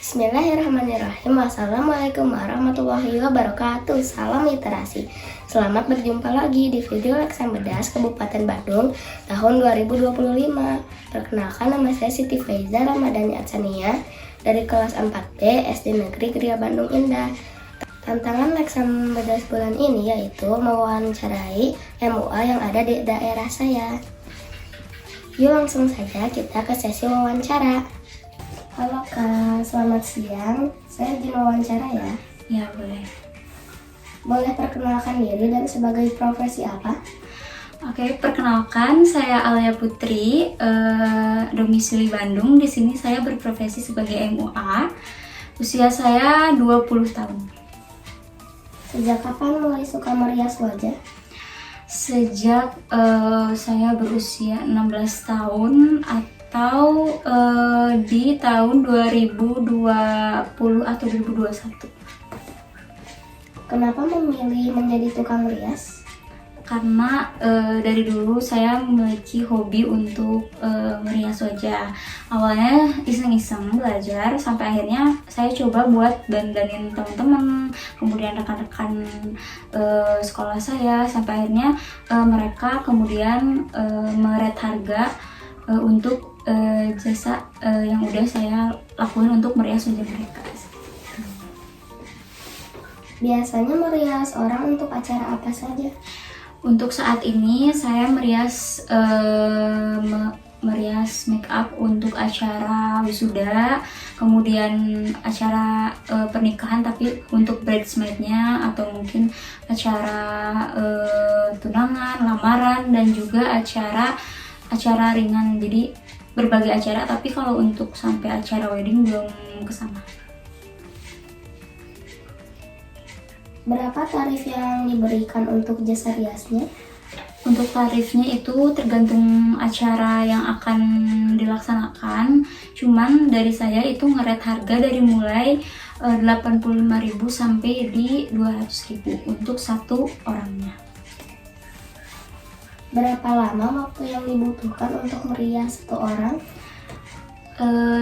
Bismillahirrahmanirrahim. Assalamualaikum warahmatullahi wabarakatuh. Salam literasi. Selamat berjumpa lagi di video Leksan Bedas Kabupaten Bandung tahun 2025. Perkenalkan, nama saya Siti Faiza Ramadhani Atsania dari kelas 4B SD Negeri Gria Bandung Indah. Tantangan Leksan Bedas bulan ini yaitu mewawancarai MUA yang ada di daerah saya. Yuk langsung saja kita ke sesi wawancara. Halo Kak, selamat siang. Saya izin wawancara ya? Ya, boleh. Boleh perkenalkan diri dan sebagai profesi apa? Oke, perkenalkan saya Alia Putri, domisili Bandung. Di sini saya berprofesi sebagai MUA. Usia saya 20 tahun. Sejak kapan mulai suka merias wajah? Sejak saya berusia 16 tahun atau di tahun 2020 atau 2021. Kenapa memilih menjadi tukang rias? Karena dari dulu saya memiliki hobi untuk merias wajah. Awalnya iseng-iseng belajar, sampai akhirnya saya coba buat dandanin teman-teman, kemudian rekan-rekan sekolah saya, sampai akhirnya mereka kemudian meret harga untuk jasa yang udah saya lakuin untuk merias wajah mereka. Biasanya merias orang untuk acara apa saja? Untuk saat ini saya merias make up untuk acara wisuda, kemudian acara pernikahan tapi untuk bridesmaid-nya, atau mungkin acara tunangan, lamaran, dan juga acara ringan. Jadi berbagai acara, tapi kalau untuk sampai acara wedding belum kesana. Berapa tarif yang diberikan untuk jasa riasnya? Untuk tarifnya itu tergantung acara yang akan dilaksanakan. Cuman dari saya itu ngeret harga dari mulai 85.000 sampai di 200.000 untuk satu orangnya. Berapa lama waktu yang dibutuhkan untuk merias satu orang?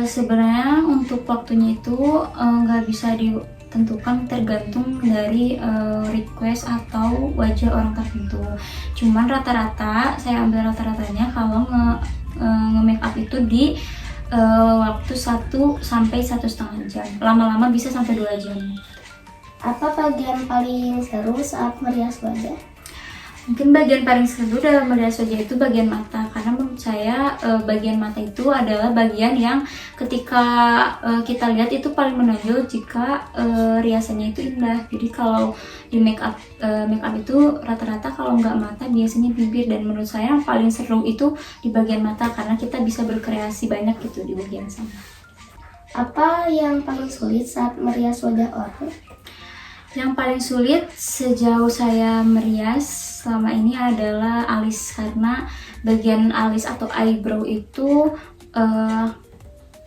Sebenarnya untuk waktunya itu nggak bisa ditentukan, tergantung dari request atau wajah orang tertentu. Cuman rata-rata saya ambil rata-ratanya kalau nge-make up itu di waktu 1 sampai 1,5 jam. Lama-lama bisa sampai 2 jam. Apa bagian paling seru saat merias wajah? Mungkin bagian paling seru dalam merias wajah itu bagian mata, karena menurut saya bagian mata itu adalah bagian yang ketika kita lihat itu paling menonjol jika riasannya itu indah. Jadi kalau di make up itu rata-rata kalau nggak mata biasanya bibir, dan menurut saya yang paling seru itu di bagian mata karena kita bisa berkreasi banyak gitu di bagian sana. Apa yang paling sulit saat merias wajah orang? Yang paling sulit sejauh saya merias selama ini adalah alis, karena bagian alis atau eyebrow itu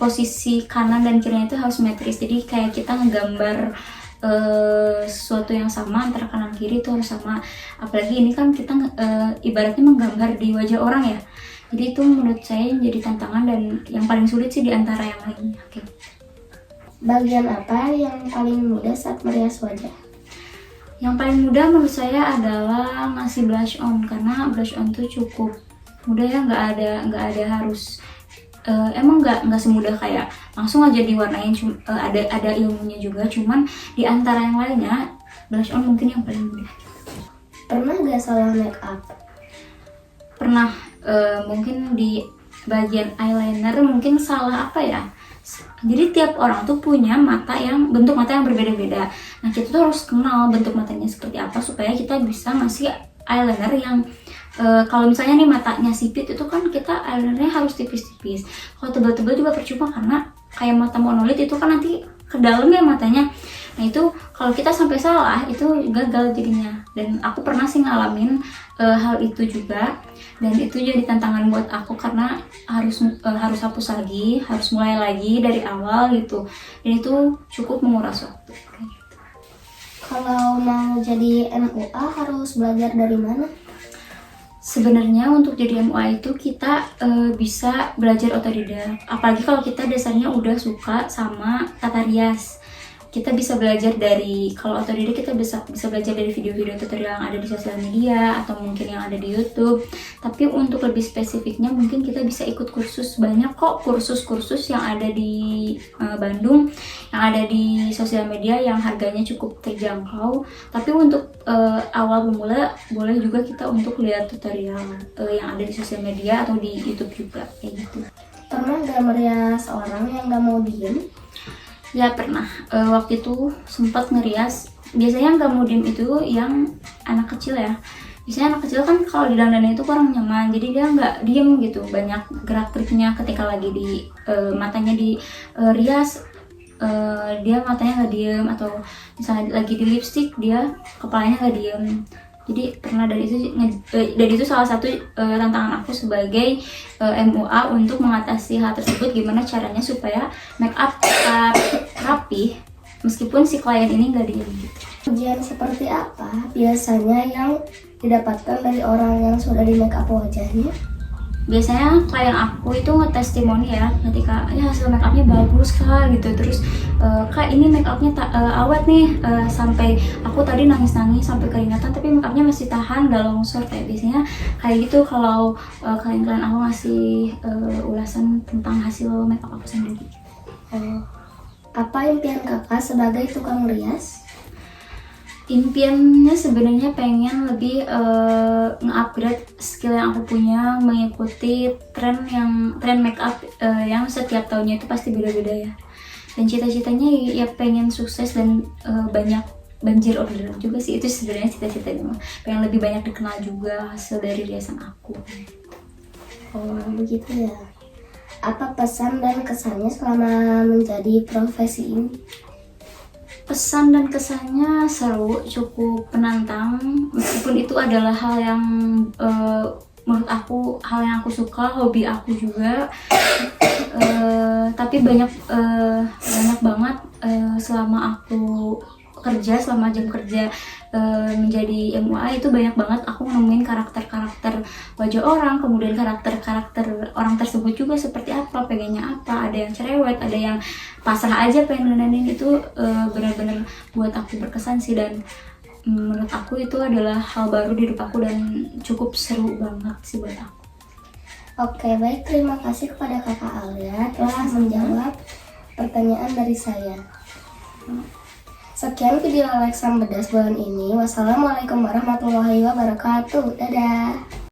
posisi kanan dan kirinya itu harus simetris. Jadi kayak kita ngegambar sesuatu yang sama antara kanan kiri itu harus sama. Apalagi ini kan kita ibaratnya menggambar di wajah orang ya. Jadi itu menurut saya jadi tantangan dan yang paling sulit sih di antara yang lainnya. Oke. Bagian apa yang paling mudah saat merias wajah? Yang paling mudah menurut saya adalah ngasih blush on, karena blush on tuh cukup mudah ya, nggak ada harus emang nggak semudah kayak langsung aja diwarnain. Ada ilmunya juga, cuman di antara yang lainnya blush on mungkin yang paling mudah. Pernah nggak salah make up? Pernah, mungkin di bagian eyeliner mungkin salah apa ya. Jadi tiap orang tuh punya bentuk mata yang berbeda-beda. Nah, kita tuh harus kenal bentuk matanya seperti apa supaya kita bisa ngasih eyeliner yang kalau misalnya nih matanya sipit, itu kan kita eyelinernya harus tipis-tipis. Kalau tebal-tebal juga percuma, karena kayak mata monolit itu kan nanti ke dalam ya matanya. Nah, itu kalau kita sampai salah itu gagal jadinya. Dan aku pernah sih ngalamin hal itu juga, dan itu jadi tantangan buat aku karena harus hapus lagi, harus mulai lagi dari awal gitu, dan itu cukup menguras waktu. Kalau mau jadi MUA harus belajar dari mana? Sebenarnya untuk jadi MUA itu kita bisa belajar otodidak. Apalagi kalau kita dasarnya udah suka sama tata rias. Kita bisa belajar dari, kalau otodidak kita bisa belajar dari video-video tutorial yang ada di sosial media atau mungkin yang ada di YouTube. Tapi untuk lebih spesifiknya mungkin kita bisa ikut kursus. Banyak kok kursus-kursus yang ada di Bandung, yang ada di sosial media yang harganya cukup terjangkau. Tapi untuk awal pemula boleh juga kita untuk lihat tutorial yang ada di sosial media atau di YouTube juga kayak gitu. Pernah gak merias orang yang gak mau diem? Ya pernah, waktu itu sempat ngerias. Biasanya yang gak mau diem itu yang anak kecil ya. Biasanya anak kecil kan kalau didandanin itu kurang nyaman, jadi dia nggak diem gitu. Banyak gerak-geriknya ketika lagi di matanya di rias, dia matanya nggak diem, atau misalnya lagi di lipstick dia kepalanya nggak diem. Jadi pernah dari itu salah satu tantangan aku sebagai MUA untuk mengatasi hal tersebut, gimana caranya supaya make up tetap rapi meskipun si klien ini nggak diem gitu. Ujian seperti apa biasanya yang didapatkan dari orang yang sudah di make up wajahnya? Biasanya klien aku itu ngetestimoni ya, ketika ya hasil make upnya bagus kak gitu, terus kak ini make upnya awet nih, sampai aku tadi nangis-nangis sampai keringatan tapi make upnya masih tahan, gak longsor. Kayak biasanya kayak gitu kalau klien-klien aku ngasih ulasan tentang hasil make up aku sendiri. Apa impian kakak sebagai tukang rias? Impiannya sebenarnya pengen lebih nge-upgrade skill yang aku punya, mengikuti tren make up yang setiap tahunnya itu pasti beda-beda ya. Dan cita-citanya ya pengen sukses dan banyak banjir orderan juga sih, itu sebenarnya cita-citanya. Pengen lebih banyak dikenal juga hasil dari riasan aku. Oh begitu ya. Apa pesan dan kesannya selama menjadi profesi ini? Pesan dan kesannya seru, cukup penantang, meskipun itu adalah hal yang menurut aku hal yang aku suka, hobi aku juga. Tapi banyak banget selama aku kerja, selama jam kerja menjadi MUA itu banyak banget aku nemuin karakter-karakter wajah orang, kemudian karakter-karakter orang tersebut juga seperti apa, pengennya apa, ada yang cerewet, ada yang pasrah aja pengen dandanin. Itu benar-benar buat aku berkesan sih, dan menurut aku itu adalah hal baru di hidup aku dan cukup seru banget sih buat aku. Oke, baik, terima kasih kepada kakak Alia telah menjawab pertanyaan dari saya. Sekian video Alexa Bedas bulan ini. Wassalamualaikum warahmatullahi wabarakatuh. Dadah.